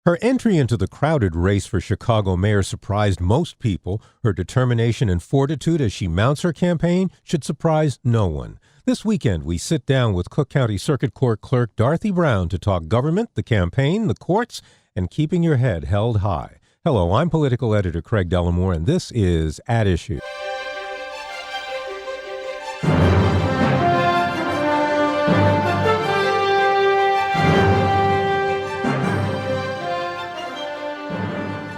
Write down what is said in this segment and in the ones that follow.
Her entry into the crowded race for Chicago mayor surprised most people. Her determination and fortitude as she mounts her campaign should surprise no one. This weekend, we sit down with Cook County Circuit Court Clerk Dorothy Brown to talk government, the campaign, the courts, and keeping your head held high. Hello, I'm political editor Craig Dellimore, and this is At Issue.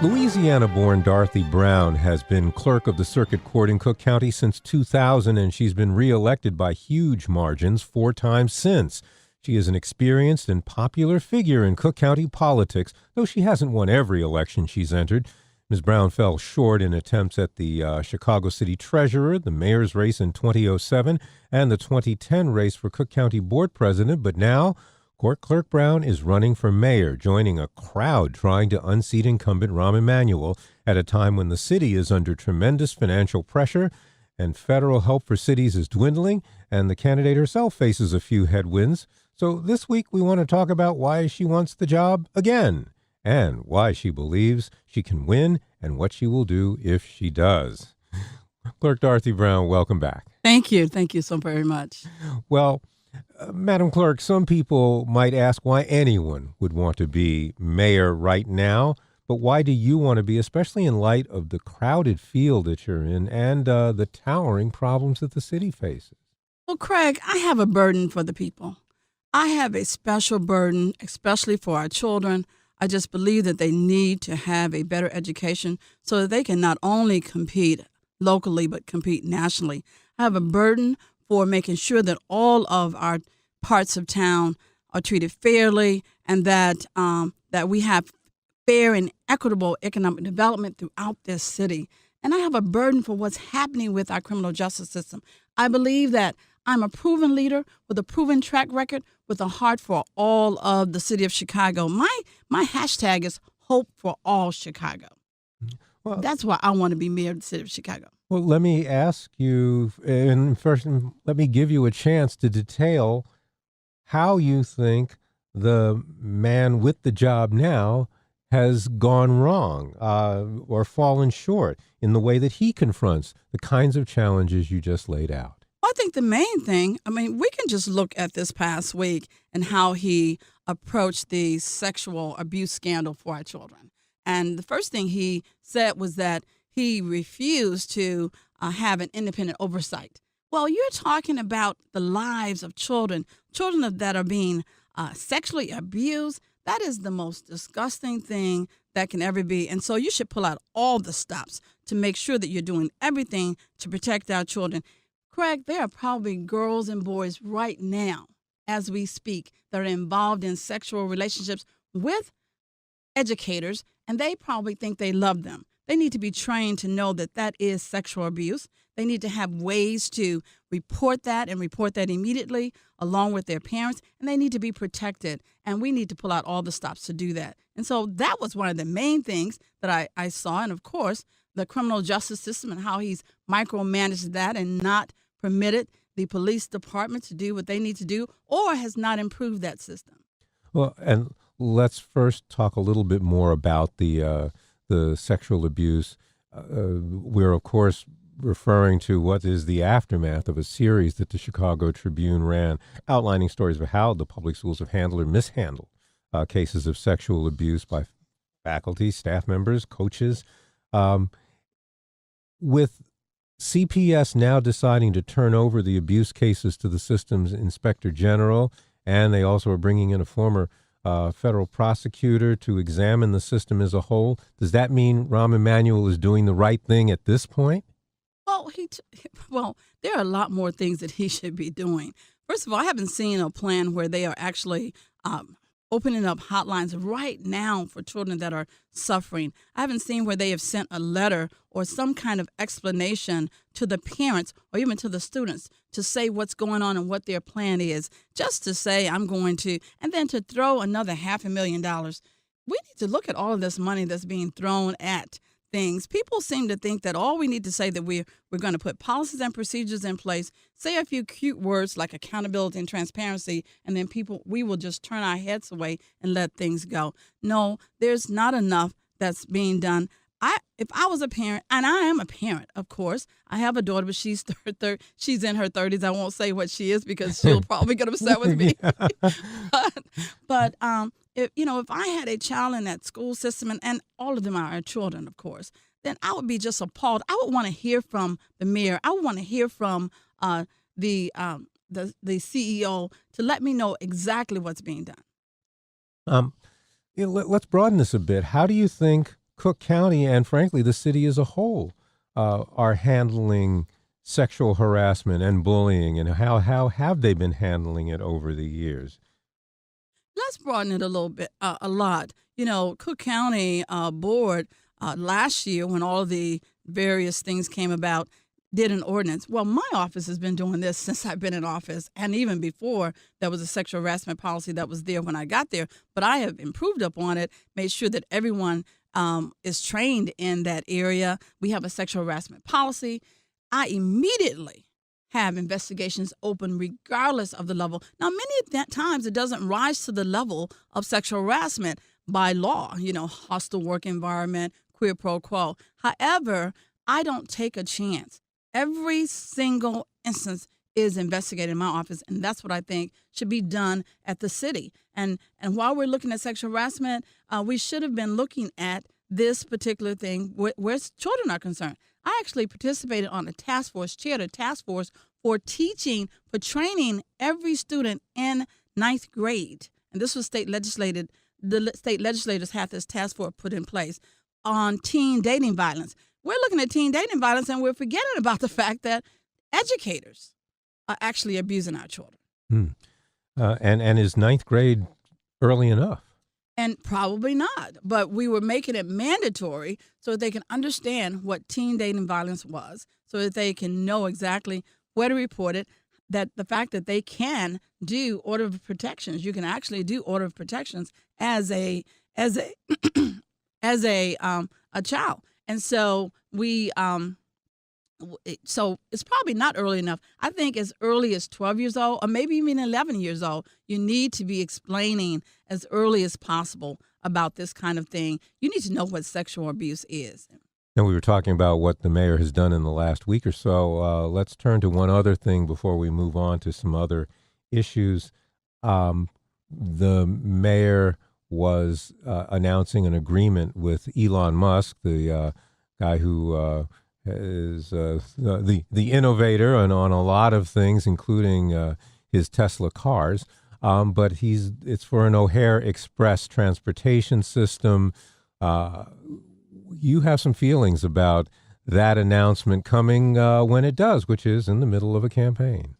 Louisiana-born Dorothy Brown has been clerk of the circuit court in Cook County since 2000, and she's been reelected by huge margins 4 times since. She is an experienced and popular figure in Cook County politics, though she hasn't won every election she's entered. Ms. Brown fell short in attempts at the Chicago City Treasurer, the mayor's race in 2007, and the 2010 race for Cook County Board President, but now Court Clerk Brown is running for mayor, joining a crowd trying to unseat incumbent Rahm Emanuel at a time when the city is under tremendous financial pressure and federal help for cities is dwindling, and the candidate herself faces a few headwinds. So this week we want to talk about why she wants the job again, and why she believes she can win, and what she will do if she does. Clerk Dorothy Brown, welcome back. Thank you. Thank you so very much. Well, Madam Clerk, some people might ask why anyone would want to be mayor right now, but why do you want to be, especially in light of the crowded field that you're in and the towering problems that the city faces? Well, Craig, I have a burden for the people. I have a special burden, especially for our children. I just believe that they need to have a better education so that they can not only compete locally, but compete nationally. I have a burden for making sure that all of our parts of town are treated fairly, and that we have fair and equitable economic development throughout this city. And I have a burden for what's happening with our criminal justice system. I believe that I'm a proven leader with a proven track record, with a heart for all of the city of Chicago. My hashtag is Hope for All Chicago. Well, that's why I want to be mayor of the city of Chicago. Well, let me ask you, and first, let me give you a chance to detail how you think the man with the job now has gone wrong or fallen short in the way that he confronts the kinds of challenges you just laid out. I think the main thing, we can just look at this past week and how he approached the sexual abuse scandal for our children. And the first thing he said was that he refused to have an independent oversight. Well, you're talking about the lives of children that are being sexually abused. That is the most disgusting thing that can ever be. And so you should pull out all the stops to make sure that you're doing everything to protect our children. Craig, there are probably girls and boys right now, as we speak, that are involved in sexual relationships with educators, and they probably think they love them. They need to be trained to know that that is sexual abuse. They need to have ways to report that and report that immediately along with their parents, and they need to be protected. And we need to pull out all the stops to do that. And so that was one of the main things that I saw. And of course, the criminal justice system and how he's micromanaged that and not permitted the police department to do what they need to do, or has not improved that system. Well, and let's first talk a little bit more about the sexual abuse. We're, of course, referring to what is the aftermath of a series that the Chicago Tribune ran, outlining stories of how the public schools have handled or mishandled cases of sexual abuse by faculty, staff members, coaches. With CPS now deciding to turn over the abuse cases to the system's inspector general, and they also are bringing in a former federal prosecutor to examine the system as a whole. Does that mean Rahm Emanuel is doing the right thing at this point? Well, there are a lot more things that he should be doing. First of all, I haven't seen a plan where they are actually opening up hotlines right now for children that are suffering. I haven't seen where they have sent a letter or some kind of explanation to the parents or even to the students to say what's going on and what their plan is. Just to say, I'm going to, and then to throw another $500,000. We need to look at all of this money that's being thrown at things, people seem to think that all we need to say that we're going to put policies and procedures in place, say a few cute words like accountability and transparency, and then we will just turn our heads away and let things go. No, there's not enough that's being done. If I was a parent, and I am a parent, of course, I have a daughter, but she's she's in her 30s. I won't say what she is because she'll probably get upset with me. but if I had a child in that school system, and all of them are our children, of course, then I would be just appalled. I would want to hear from the mayor. I would want to hear from the CEO to let me know exactly what's being done. Let's broaden this a bit. How do you think Cook County and, frankly, the city as a whole are handling sexual harassment and bullying, and how have they been handling it over the years? Let's broaden it a little bit, a lot. Cook County Board last year, when all the various things came about, did an ordinance. Well, my office has been doing this since I've been in office, and even before there was a sexual harassment policy that was there when I got there. But I have improved upon it, made sure that everyone is trained in that area. We have a sexual harassment policy. I immediately have investigations open regardless of the level. Now, many times it doesn't rise to the level of sexual harassment by law, hostile work environment, quid pro quo. However, I don't take a chance. Every single instance is investigated in my office, and that's what I think should be done at the city. And while we're looking at sexual harassment, we should have been looking at this particular thing where children are concerned. I actually participated on a task force, chaired a task force for training every student in ninth grade. And this was state legislated. The state legislators had this task force put in place on teen dating violence. We're looking at teen dating violence, and we're forgetting about the fact that educators are actually abusing our children. And is ninth grade early enough? And probably not. But we were making it mandatory so that they can understand what teen dating violence was, so that they can know exactly where to report it, that the fact that they can do order of protections. You can actually do order of protections as a child. And so so it's probably not early enough. I think as early as 12 years old, or maybe even 11 years old, you need to be explaining as early as possible about this kind of thing. You need to know what sexual abuse is. And we were talking about what the mayor has done in the last week or so. Let's turn to one other thing before we move on to some other issues. The mayor was announcing an agreement with Elon Musk, the guy who is the innovator on a lot of things, including his Tesla cars. But it's for an O'Hare Express transportation system. You have some feelings about that announcement coming when it does, which is in the middle of a campaign.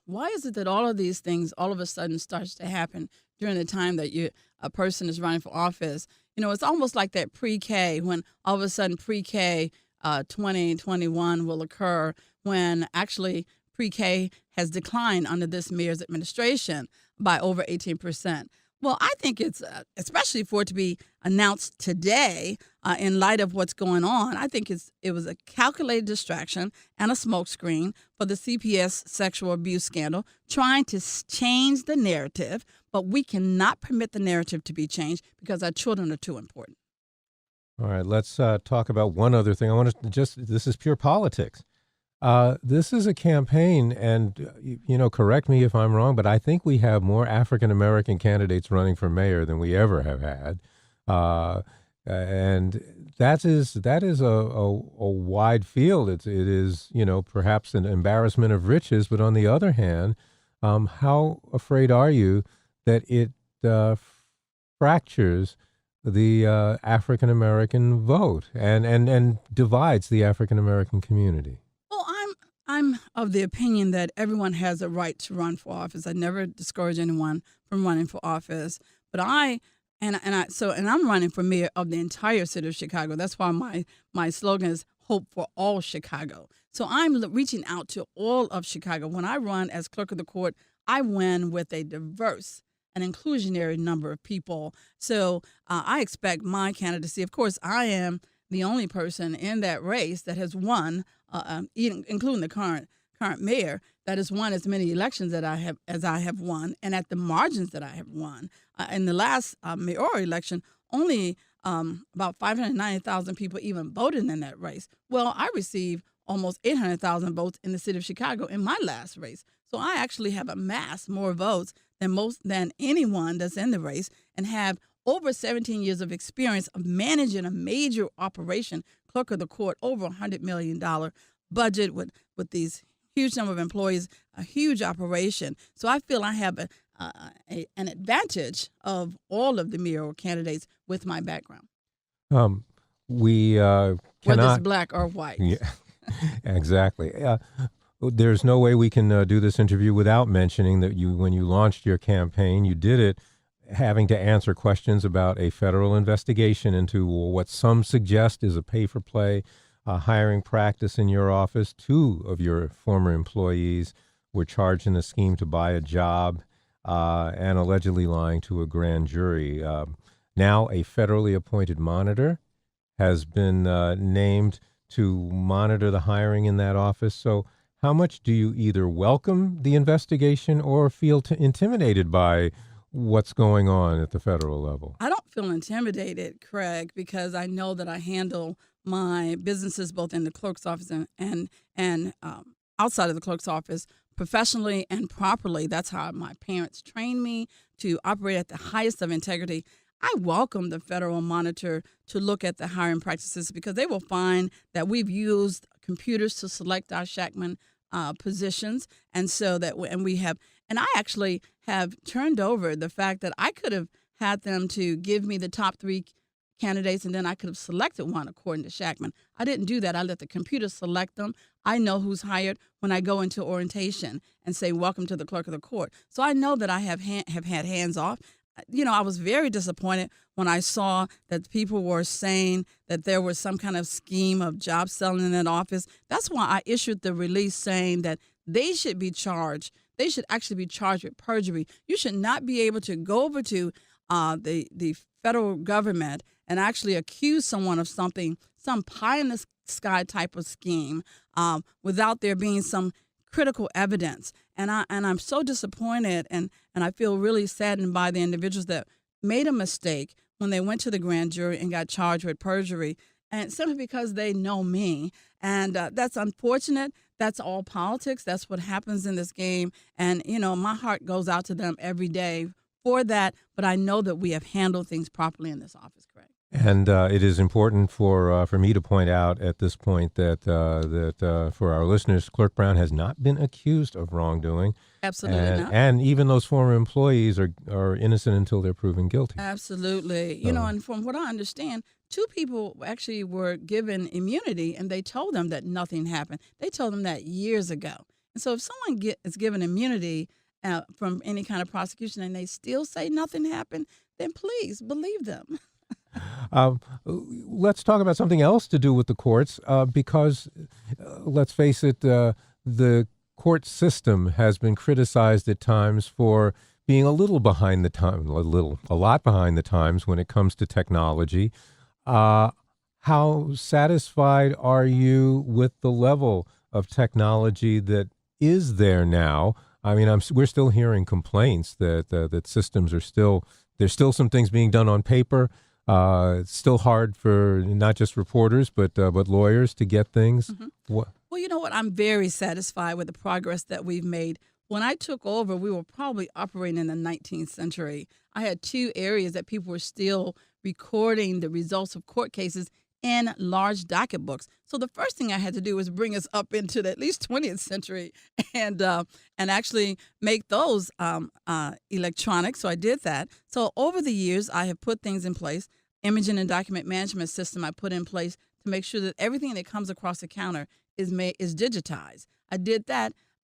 Why is it that all of these things all of a sudden starts to happen during the time that a person is running for office? It's almost like that pre-K, when all of a sudden pre-K 2021 will occur, when actually pre-K has declined under this mayor's administration by over 18%. Well, I think it's, especially for it to be announced today in light of what's going on, I think it was a calculated distraction and a smokescreen for the CPS sexual abuse scandal, trying to change the narrative, but we cannot permit the narrative to be changed because our children are too important. All right, let's talk about one other thing. This is pure politics. This is a campaign, and, correct me if I'm wrong, but I think we have more African-American candidates running for mayor than we ever have had. And that is a wide field. It is, perhaps an embarrassment of riches, but on the other hand, how afraid are you that it fractures the African-American vote and divides the African-American community? Well, I'm of the opinion that everyone has a right to run for office. I never discourage anyone from running for office, but I'm running for mayor of the entire city of Chicago. That's why my slogan is Hope for All Chicago. So I'm reaching out to all of Chicago. When I run as clerk of the court, I win with a diverse and inclusionary number of people. So I expect my candidacy. Of course, I am the only person in that race that has won, including the current mayor, that has won as many elections that I have won, and at the margins that I have won. In the last mayoral election, only about 590,000 people even voted in that race. Well, I received almost 800,000 votes in the city of Chicago in my last race. So I actually have amassed more votes than anyone that's in the race, and have over 17 years of experience of managing a major operation, clerk of the court, over $100 million budget with these huge number of employees, a huge operation. So I feel I have an advantage of all of the mayoral candidates with my background. We Whether cannot. it's black or white. Yeah, exactly. There's no way we can do this interview without mentioning that when you launched your campaign, you did it having to answer questions about a federal investigation into what some suggest is a pay-for-play hiring practice in your office. 2 of your former employees were charged in a scheme to buy a job and allegedly lying to a grand jury. Now a federally appointed monitor has been named to monitor the hiring in that office. So how much do you either welcome the investigation or feel intimidated by what's going on at the federal level? I don't feel intimidated, Craig, because I know that I handle my businesses both in the clerk's office and outside of the clerk's office professionally and properly. That's how my parents trained me to operate at the highest of integrity. I welcome the federal monitor to look at the hiring practices, because they will find that we've used computers to select our Shackman positions, and so that I actually have turned over the fact that I could have had them to give me the top 3 candidates, and then I could have selected one according to Shackman. I didn't do that. I let the computer select them. I know who's hired when I go into orientation and say, "Welcome to the clerk of the court." So I know that I have had hands off. I was very disappointed when I saw that people were saying that there was some kind of scheme of job selling in that office. That's why I issued the release saying that they should be charged. They should actually be charged with perjury. You should not be able to go over to the federal government and actually accuse someone of something, some pie in the sky type of scheme, without there being some critical evidence. And I'm so disappointed, and I feel really saddened by the individuals that made a mistake when they went to the grand jury and got charged with perjury, and simply because they know me. And that's unfortunate. That's all politics. That's what happens in this game. And, my heart goes out to them every day for that. But I know that we have handled things properly in this office, Craig. And it is important for me to point out at this point that for our listeners, Clerk Brown has not been accused of wrongdoing. Absolutely not. And even those former employees are innocent until they're proven guilty. Absolutely. And from what I understand, 2 people actually were given immunity, and they told them that nothing happened. They told them that years ago. And so if someone is given immunity from any kind of prosecution and they still say nothing happened, then please believe them. Let's talk about something else to do with the courts, because let's face it, the court system has been criticized at times for being a lot behind the times when it comes to technology. How satisfied are you with the level of technology that is there now? I mean, we're still hearing complaints that systems there's still some things being done on paper. It's still hard for not just reporters, but lawyers to get things. Mm-hmm. What? Well, you know what? I'm very satisfied with the progress that we've made. When I took over, we were probably operating in the 19th century. I had 2 areas that people were still recording the results of court cases in large docket books. So the first thing I had to do was bring us up into the at least 20th century and actually make those electronic. So I did that. So over the years, I have put things in place. Imaging and document management system I put in place to make sure that everything that comes across the counter is digitized. I did that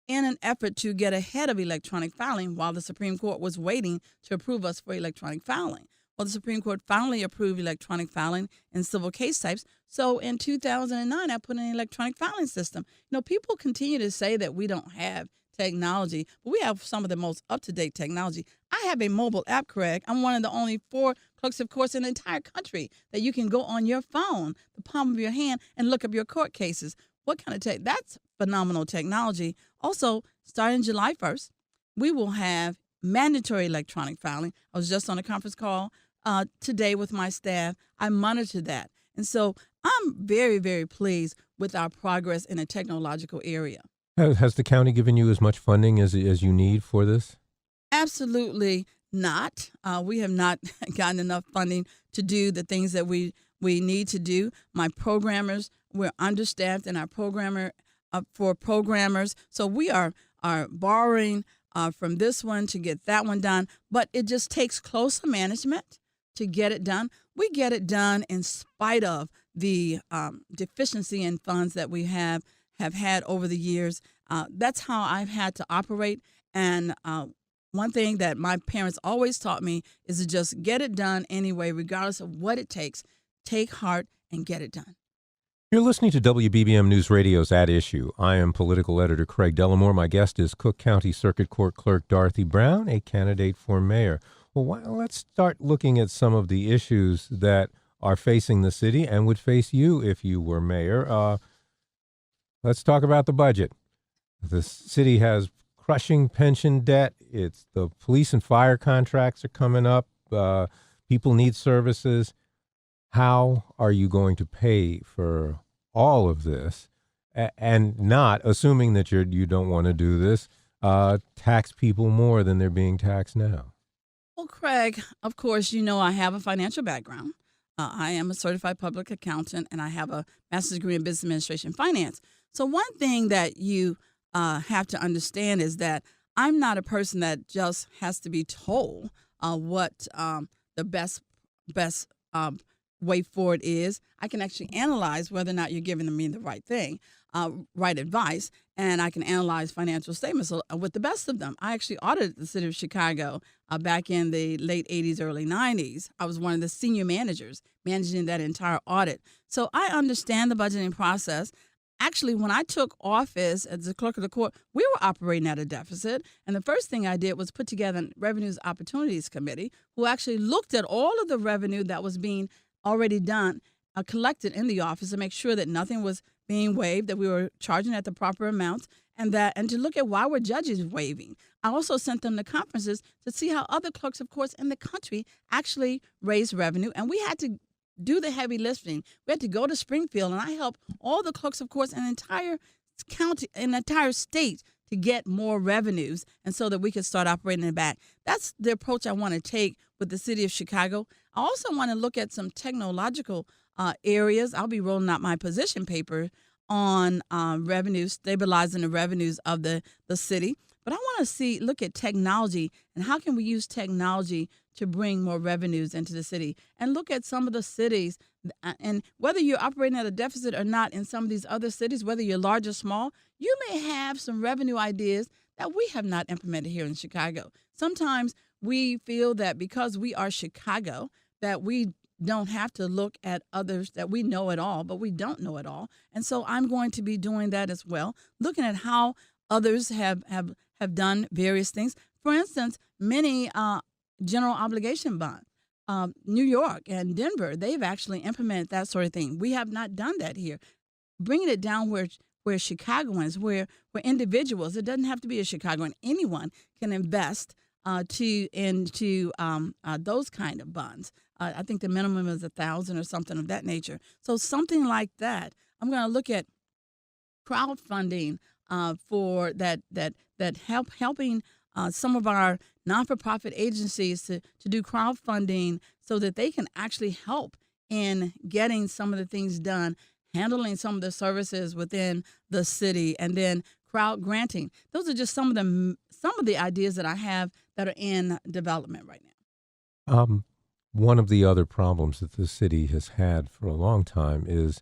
in an effort to get ahead of electronic filing while the Supreme Court was waiting to approve us for electronic filing. Well, the Supreme Court finally approved electronic filing in civil case types. So in 2009, I put in an electronic filing system. People continue to say that we don't have technology, but we have some of the most up-to-date technology. I have a mobile app, Craig. I'm one of the only 4 clerks of courts in the entire country that you can go on your phone, the palm of your hand, and look up your court cases. What kind of tech? That's phenomenal technology. Also, starting July 1st, we will have mandatory electronic filing. I was just on a conference call today with my staff. I monitor that. And so I'm very, very pleased with our progress in a technological area. Has the county given you as much funding as you need for this? Absolutely not. We have not gotten enough funding to do the things that we need to do. My programmers, we're understaffed in our for programmers. So we are borrowing from this one to get that one done. But it just takes closer management to get it done. We get it done in spite of the deficiency in funds that we have had over the years. That's how I've had to operate. And one thing that my parents always taught me is to just get it done anyway, regardless of what it takes. Take heart and get it done. You're listening to WBBM News Radio's At Issue. I am political editor Craig Dellimore. My guest is Cook County Circuit Court Clerk Dorothy Brown, a candidate for mayor. Well, let's start looking at some of the issues that are facing the city and would face you if you were mayor. Let's talk about the budget. The city has crushing pension debt. It's the police and fire contracts are coming up. People need services. How are you going to pay for all of this and not, assuming that you don't want to do this, tax people more than they're being taxed now? Well, Craig, of course, you know I have a financial background. I am a certified public accountant, and I have a master's degree in business administration and finance. So one thing that you have to understand is that I'm not a person that just has to be told what the best way forward is. I can actually analyze whether or not you're giving me the right thing, right advice, and I can analyze financial statements with the best of them. I actually audited the city of Chicago back in the late 80s, early 90s. I was one of the senior managers managing that entire audit. So I understand the budgeting process. Actually, when I took office as the clerk of the court, we were operating at a deficit. And the first thing I did was put together a Revenues Opportunities Committee, who actually looked at all of the revenue that was being already done, collected in the office to make sure that nothing was being waived, that we were charging at the proper amounts, and to look at why were judges waiving. I also sent them to conferences to see how other clerks of courts in the country actually raised revenue, and we had to do the heavy lifting. We had to go to Springfield, and I helped all the clerks of courts in the entire county, in the entire state, to get more revenues, and so that we could start operating in the back. That's the approach I want to take with the city of Chicago. I also want to look at some technological areas. I'll be rolling out my position paper on revenues, stabilizing the revenues of the city. But I want to look at technology and how can we use technology to bring more revenues into the city, and look at some of the cities, and whether you're operating at a deficit or not in some of these other cities, whether you're large or small, you may have some revenue ideas that we have not implemented here in Chicago. Sometimes we feel that because we are Chicago, that we don't have to look at others, that we know it all, but we don't know it all. And so I'm going to be doing that as well, looking at how others have done various things. For instance, many general obligation bonds, New York and Denver, they've actually implemented that sort of thing. We have not done that here. Bringing it down where Chicagoans, where individuals, it doesn't have to be a Chicagoan, anyone can invest into those kind of bonds. I think the minimum is 1,000 or something of that nature. So something like that. I'm going to look at crowdfunding for that helping some of our non-for-profit agencies to do crowdfunding so that they can actually help in getting some of the things done, handling some of the services within the city, and then crowd granting. Those are just some of the ideas that I have that are in development right now. One of the other problems that the city has had for a long time is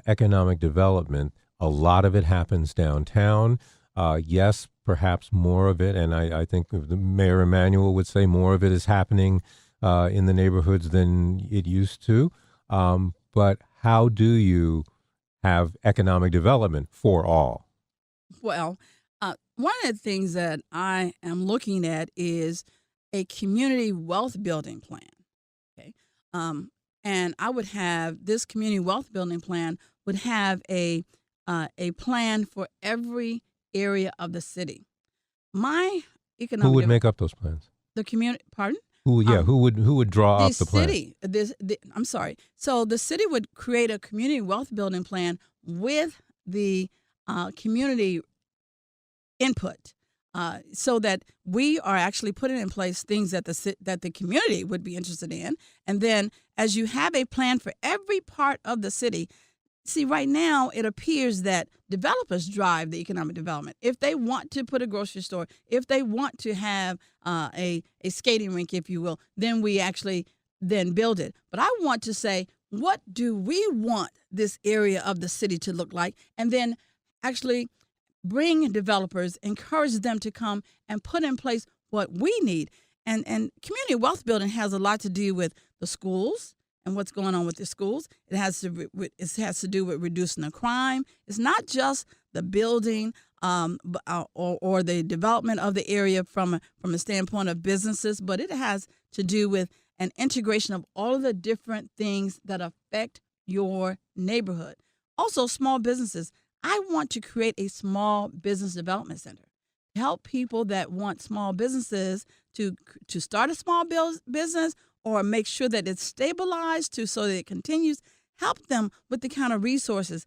economic development. A lot of it happens downtown. Yes, perhaps more of it, and I think the Mayor Emanuel would say more of it is happening in the neighborhoods than it used to. But how do you have economic development for all? Well, one of the things that I am looking at is a community wealth building plan. Okay. And I would have this community wealth building plan would have a plan for every area of the city. My Who economic would dev- make up those plans? the community pardon Yeah, um, who would draw the up the plan? city I'm sorry, so the city would create a community wealth building plan with the community input, so that we are actually putting in place things that that the community would be interested in. And then, as you have a plan for every part of the city, see, right now it appears that developers drive the economic development. If they want to put a grocery store, if they want to have a skating rink, if you will, then we actually then build it. But I want to say, what do we want this area of the city to look like? And then actually bring developers, encourage them to come and put in place what we need. And community wealth building has a lot to do with the schools and what's going on with the schools. It has to do with reducing the crime. It's not just the building or the development of the area from a standpoint of businesses, but it has to do with an integration of all of the different things that affect your neighborhood. Also, small businesses. I want to create a small business development center to help people that want small businesses to start a small business or make sure that it's stabilized so that it continues. Help them with the kind of resources.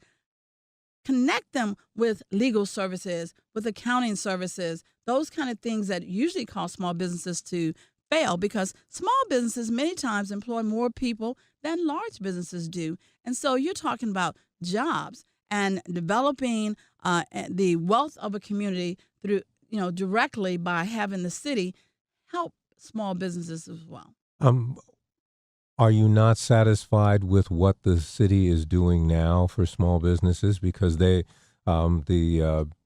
Connect them with legal services, with accounting services, those kind of things that usually cause small businesses to fail, because small businesses many times employ more people than large businesses do. And so you're talking about jobs and developing the wealth of a community through, directly by having the city help small businesses as well. Um, are you not satisfied with what the city is doing now for small businesses? Because the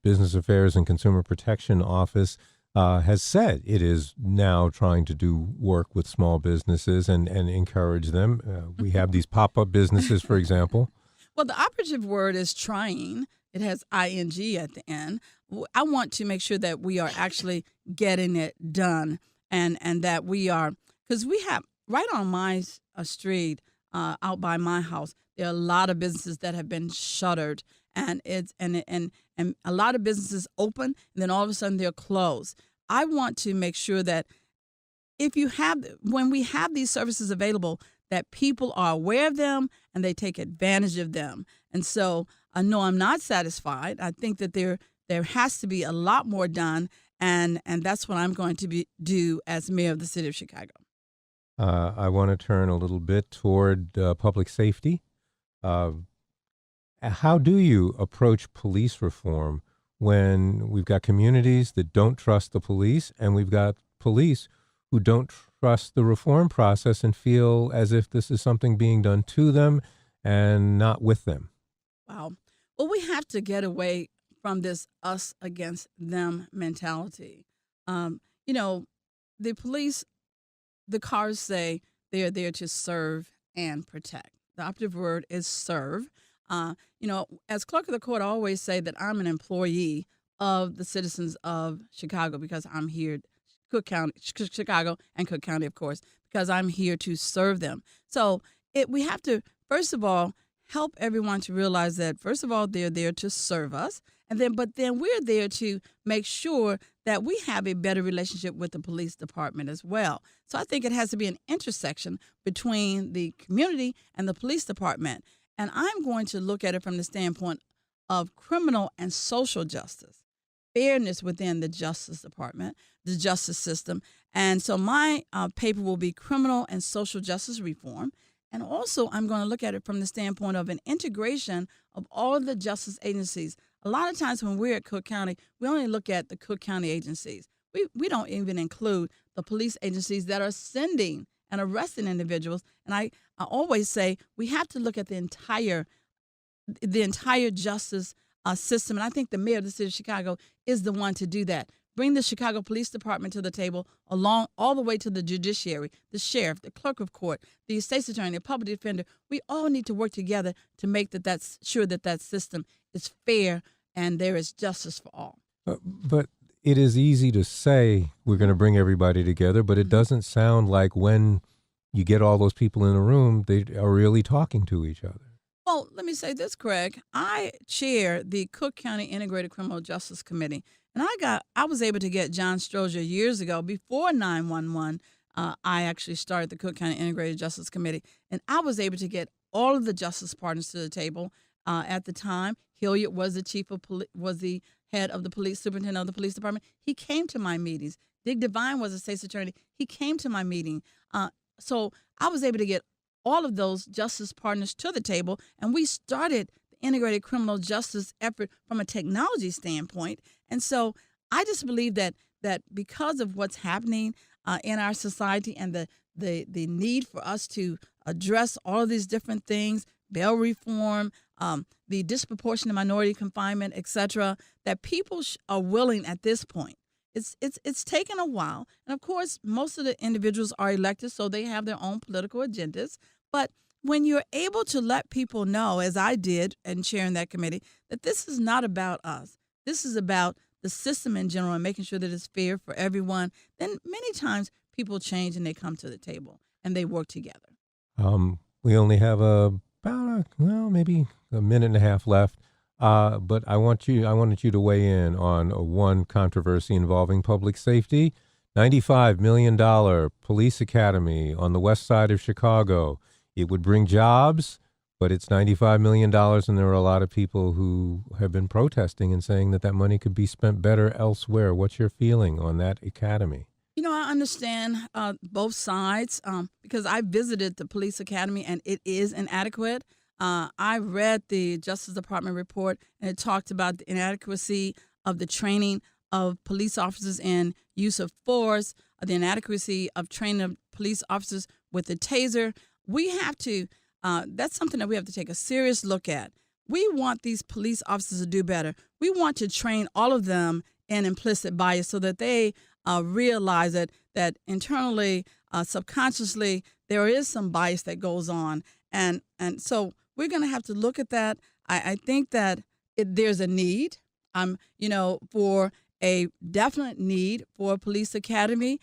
Business Affairs and Consumer Protection Office has said it is now trying to do work with small businesses and encourage them. We have these pop-up businesses, for example. Well, the operative word is trying. It has ing at the end. I want to make sure that we are actually getting it done, and that we are, because we have right on my street, out by my house, there are a lot of businesses that have been shuttered, and and a lot of businesses open, and then all of a sudden they're closed. I want to make sure that when we have these services available, that people are aware of them and they take advantage of them. And so, no, I'm not satisfied. I think that there has to be a lot more done, and that's what I'm going to do as mayor of the city of Chicago. I want to turn a little bit toward public safety. How do you approach police reform when we've got communities that don't trust the police and we've got police who don't trust the reform process and feel as if this is something being done to them and not with them? Wow. Well, we have to get away from this us against them mentality. The police, the cars say they are there to serve and protect. The operative word is serve. As clerk of the court, I always say that I'm an employee of the citizens of Chicago because I'm here, Chicago and Cook County, of course, because I'm here to serve them. So we have to, first of all, help everyone to realize that, first of all, they're there to serve us. But then we're there to make sure that we have a better relationship with the police department as well. So I think it has to be an intersection between the community and the police department. And I'm going to look at it from the standpoint of criminal and social justice, fairness within the Justice Department, the justice system. And so my paper will be criminal and social justice reform. And also, I'm going to look at it from the standpoint of an integration of all of the justice agencies. A lot of times when we're at Cook County, we only look at the Cook County agencies. We don't even include the police agencies that are sending and arresting individuals. And I always say we have to look at the entire justice system. And I think the mayor of the city of Chicago is the one to do that. Bring the Chicago Police Department to the table, along all the way to the judiciary, the sheriff, the clerk of court, the state's attorney, the public defender. We all need to work together to make that's sure that system is fair and there is justice for all. But it is easy to say we're going to bring everybody together, but it doesn't sound like when you get all those people in a room, they are really talking to each other. Well, let me say this, Craig. I chair the Cook County Integrated Criminal Justice Committee, and I was able to get John Strozier years ago before 911. I actually started the Cook County Integrated Justice Committee, and I was able to get all of the justice partners to the table. At the time, Hilliard was the was the head of the police, superintendent of the police department. He came to my meetings. Dick Devine was the state's attorney. He came to my meeting. So I was able to get all of those justice partners to the table, and we started the integrated criminal justice effort from a technology standpoint. And so I just believe that because of what's happening in our society and the need for us to address all of these different things, bail reform, the disproportionate minority confinement, et cetera, that people are willing at this point. It's taken a while. And of course, most of the individuals are elected, so they have their own political agendas. But when you're able to let people know, as I did in chairing that committee, that this is not about us, this is about the system in general and making sure that it's fair for everyone, then many times people change and they come to the table and they work together. We only have maybe a minute and a half left. But I wanted you to weigh in on one controversy involving public safety. $95 million police academy on the west side of Chicago. It would bring jobs, but it's $95 million, and there are a lot of people who have been protesting and saying that money could be spent better elsewhere. What's your feeling on that academy? You know, I understand both sides because I visited the police academy, and it is inadequate. I read the Justice Department report, and it talked about the inadequacy of the training of police officers in use of force, the inadequacy of training of police officers with the taser. We have to, that's something that we have to take a serious look at. We want these police officers to do better. We want to train all of them in implicit bias so that they realize that internally, subconsciously, there is some bias that goes on. And so we're going to have to look at that. I think that there's a need, for a definite need for a police academy.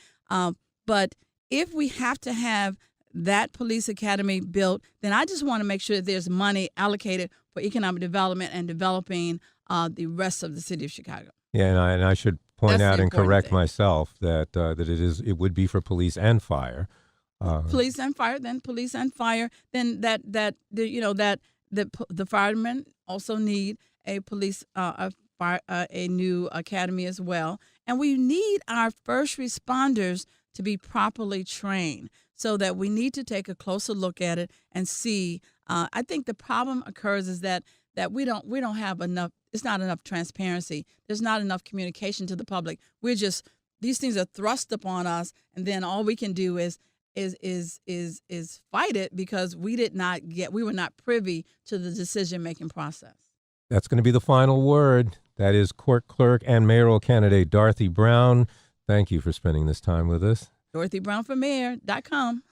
But if we have to have that police academy built, then I just want to make sure that there's money allocated for economic development and developing the rest of the city of Chicago. Yeah, and I should point That's out the and important correct thing. myself that it would be for police and fire. Police and fire, then police and fire, then the firemen also need a police a new academy as well, and we need our first responders to be properly trained. So that we need to take a closer look at it and see. I think the problem occurs is that we don't have enough. It's not enough transparency. There's not enough communication to the public. These things are thrust upon us, and then all we can do is fight it because we were not privy to the decision-making process. That's going to be the final word. That is court clerk and mayoral candidate Dorothy Brown. Thank you for spending this time with us. DorothyBrownForMayor.com.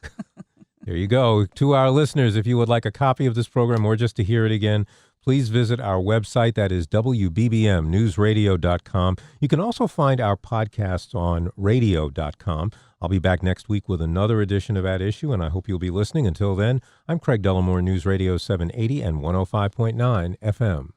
There you go. To our listeners, if you would like a copy of this program or just to hear it again, please visit our website. That is WBBMNewsRadio.com. You can also find our podcasts on radio.com. I'll be back next week with another edition of At Issue, and I hope you'll be listening. Until then, I'm Craig Dellimore, News Radio 780 and 105.9 FM.